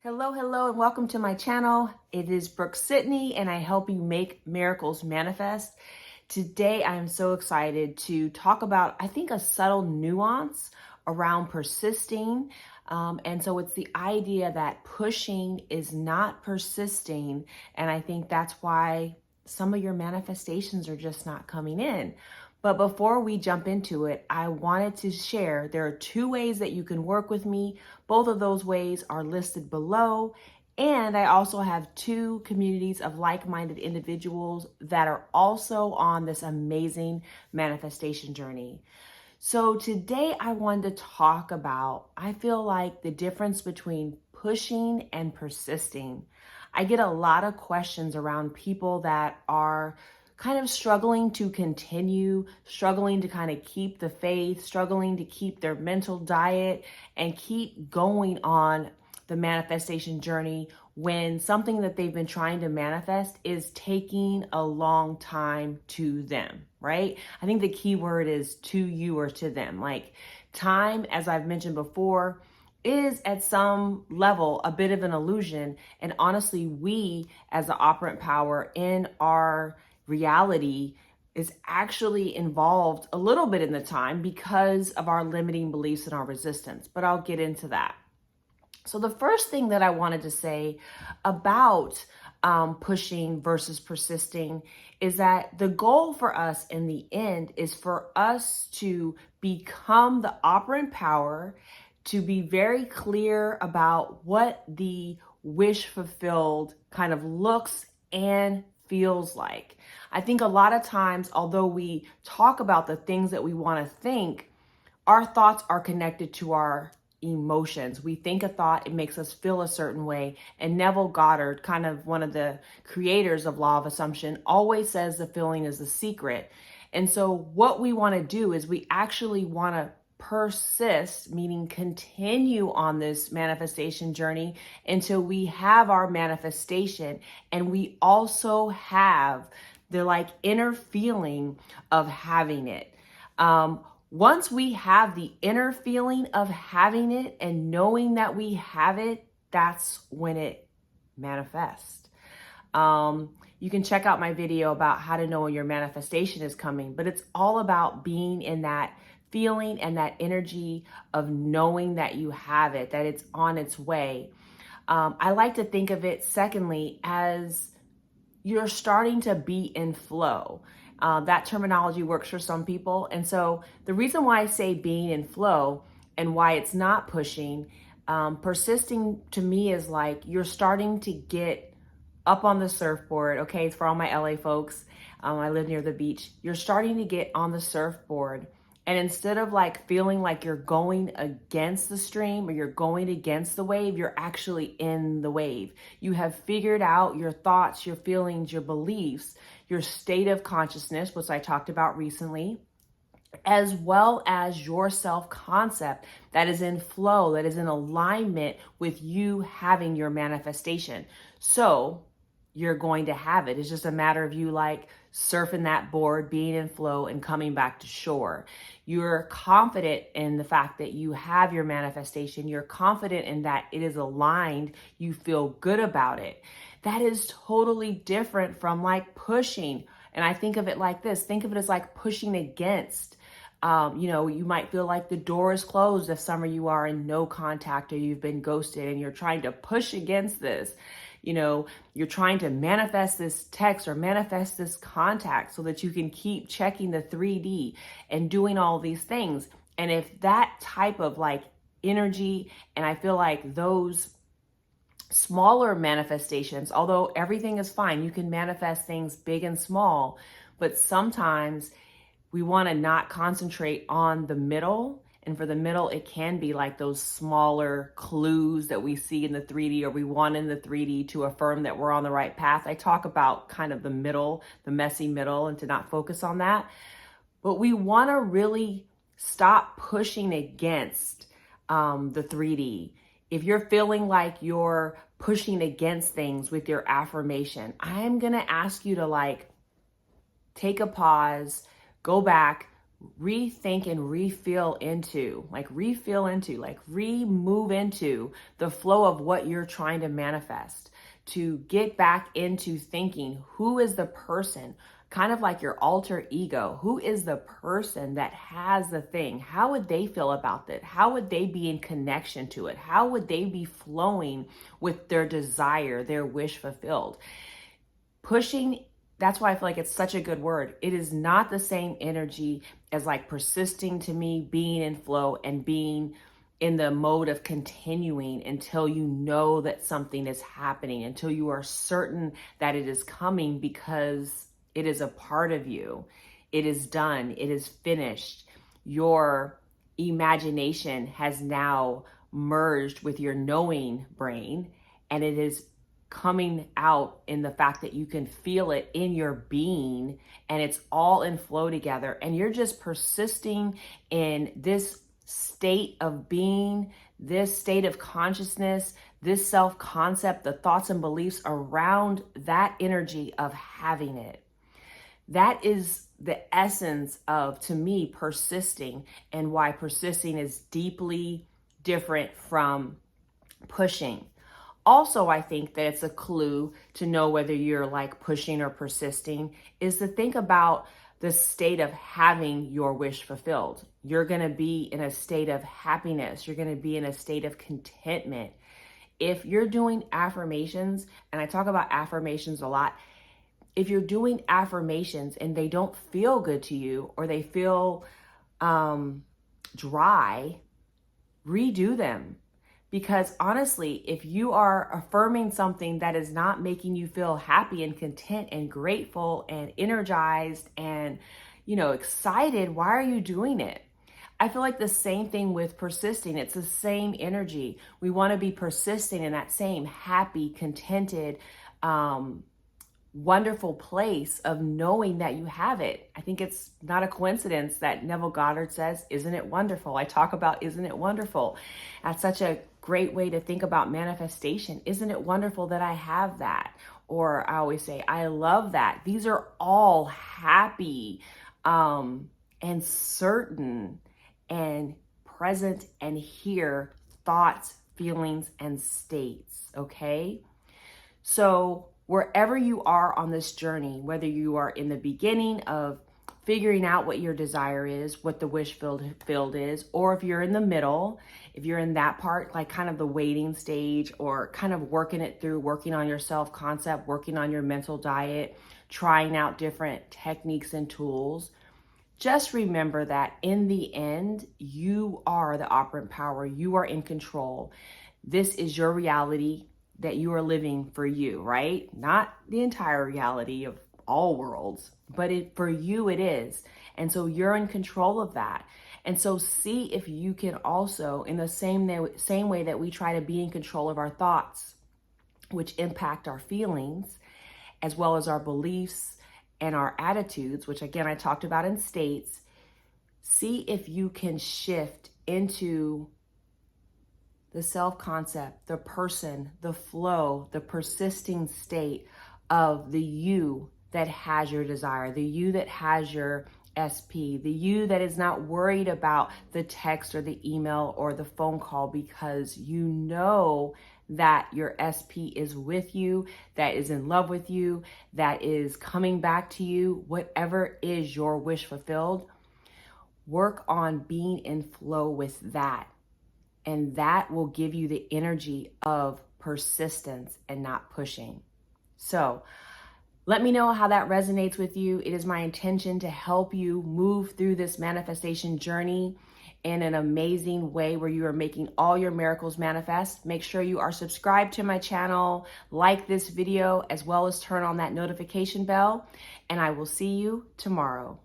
Hello, hello, and welcome to my channel. It is Brooke-Sidney, and I help you make miracles manifest. Today, I am so excited to talk about, I think, a subtle nuance around persisting. And so it's the idea that pushing is not persisting. And I think that's why some of your manifestations are just not coming in. But before we jump into it, I wanted to share there are two ways that you can work with me. Both of those ways are listed below. And I also have two communities of like-minded individuals that are also on this amazing manifestation journey. So today I wanted to talk about, I feel like, the difference between pushing and persisting. I get a lot of questions around people that are kind of struggling to continue, struggling to kind of keep the faith, struggling to keep their mental diet and keep going on the manifestation journey when something that they've been trying to manifest is taking a long time to them, right? I think the key word is to you or to them. Like time, as I've mentioned before, is at some level a bit of an illusion. And honestly, we as the operant power in our reality is actually involved a little bit in the time because of our limiting beliefs and our resistance. But I'll get into that. So the first thing that I wanted to say about pushing versus persisting is that the goal for us in the end is for us to become the operant power, to be very clear about what the wish fulfilled kind of looks and feels like. I think a lot of times, although we talk about the things that we want to think, our thoughts are connected to our emotions. We think a thought, it makes us feel a certain way. And Neville Goddard, kind of one of the creators of Law of Assumption, always says the feeling is the secret. And so what we want to do is we actually want to persist, meaning continue on this manifestation journey until we have our manifestation. And we also have the inner feeling of having it. Once we have the inner feeling of having it and knowing that we have it, that's when it manifests. You can check out my video about how to know when your manifestation is coming, but it's all about being in that feeling and that energy of knowing that you have it, that it's on its way. I like to think of it, secondly, as you're starting to be in flow. That terminology works for some people. And so the reason why I say being in flow and why it's not pushing, persisting to me is like you're starting to get up on the surfboard. Okay, it's for all my LA folks. I live near the beach. You're starting to get on the surfboard. And instead of feeling like you're going against the stream or you're going against the wave, you're actually in the wave. You have figured out your thoughts, your feelings, your beliefs, your state of consciousness, which I talked about recently, as well as your self-concept that is in flow, that is in alignment with you having your manifestation. So you're going to have it. It's just a matter of you surfing that board, being in flow and coming back to shore. You're confident in the fact that you have your manifestation. You're confident in that it is aligned. You feel good about it. That is totally different from pushing. And I think of it like this. Think of it as pushing against. You might feel like the door is closed if some of you are in no contact or you've been ghosted and you're trying to push against this. You're trying to manifest this text or manifest this contact so that you can keep checking the 3D and doing all these things. And if that type of energy, and I feel like those smaller manifestations, although everything is fine, you can manifest things big and small, but sometimes we want to not concentrate on the middle. And for the middle, it can be those smaller clues that we see in the 3D or we want in the 3D to affirm that we're on the right path. I talk about kind of the middle, the messy middle, and to not focus on that. But we want to really stop pushing against the 3D. If you're feeling like you're pushing against things with your affirmation, I'm going to ask you to take a pause, go back, rethink and remove into the flow of what you're trying to manifest, to get back into thinking, who is the person, kind of like your alter ego, who is the person that has the thing? How would they feel about it? How would they be in connection to it? How would they be flowing with their desire, their wish fulfilled? Pushing, that's why I feel like it's such a good word. It is not the same energy as like persisting to me, being in flow and being in the mode of continuing until you know that something is happening, until you are certain that it is coming because it is a part of you. It is done. It is finished. Your imagination has now merged with your knowing brain, and it is coming out in the fact that you can feel it in your being, and it's all in flow together, and you're just persisting in this state of being, this state of consciousness, this self-concept, the thoughts and beliefs around that energy of having it. That is the essence of, to me, persisting, and why persisting is deeply different from pushing. Also, I think that it's a clue to know whether you're like pushing or persisting is to think about the state of having your wish fulfilled. You're going to be in a state of happiness. You're going to be in a state of contentment. If you're doing affirmations, and I talk about affirmations a lot, if you're doing affirmations and they don't feel good to you, or they feel dry, redo them. Because honestly, if you are affirming something that is not making you feel happy and content and grateful and energized and, excited, why are you doing it? I feel like the same thing with persisting. It's the same energy. We want to be persisting in that same happy, contented, wonderful place of knowing that you have it. I think it's not a coincidence that Neville Goddard says, "Isn't it wonderful?" I talk about, isn't it wonderful? That's such a great way to think about manifestation. Isn't it wonderful that I have that? Or I always say, I love that. These are all happy and certain and present and here thoughts, feelings, and states, okay? So wherever you are on this journey, whether you are in the beginning of figuring out what your desire is, what the wish filled is, or if you're in the middle, if you're in that part, like kind of the waiting stage, or kind of working it through, working on your self-concept, working on your mental diet, trying out different techniques and tools, just remember that in the end, you are the operant power. You are in control. This is your reality that you are living for you, right? Not the entire reality of all worlds, but for you it is. And so you're in control of that. And so see if you can also, in the same way that we try to be in control of our thoughts, which impact our feelings, as well as our beliefs and our attitudes, which again, I talked about in states, see if you can shift into the self-concept, the person, the flow, the persisting state of the you that has your desire, the you that has your SP, the you that is not worried about the text or the email or the phone call, because you know that your SP is with you, that is in love with you, that is coming back to you, whatever is your wish fulfilled. Work on being in flow with that. And that will give you the energy of persistence and not pushing. So let me know how that resonates with you. It is my intention to help you move through this manifestation journey in an amazing way where you are making all your miracles manifest. Make sure you are subscribed to my channel, like this video, as well as turn on that notification bell, and I will see you tomorrow.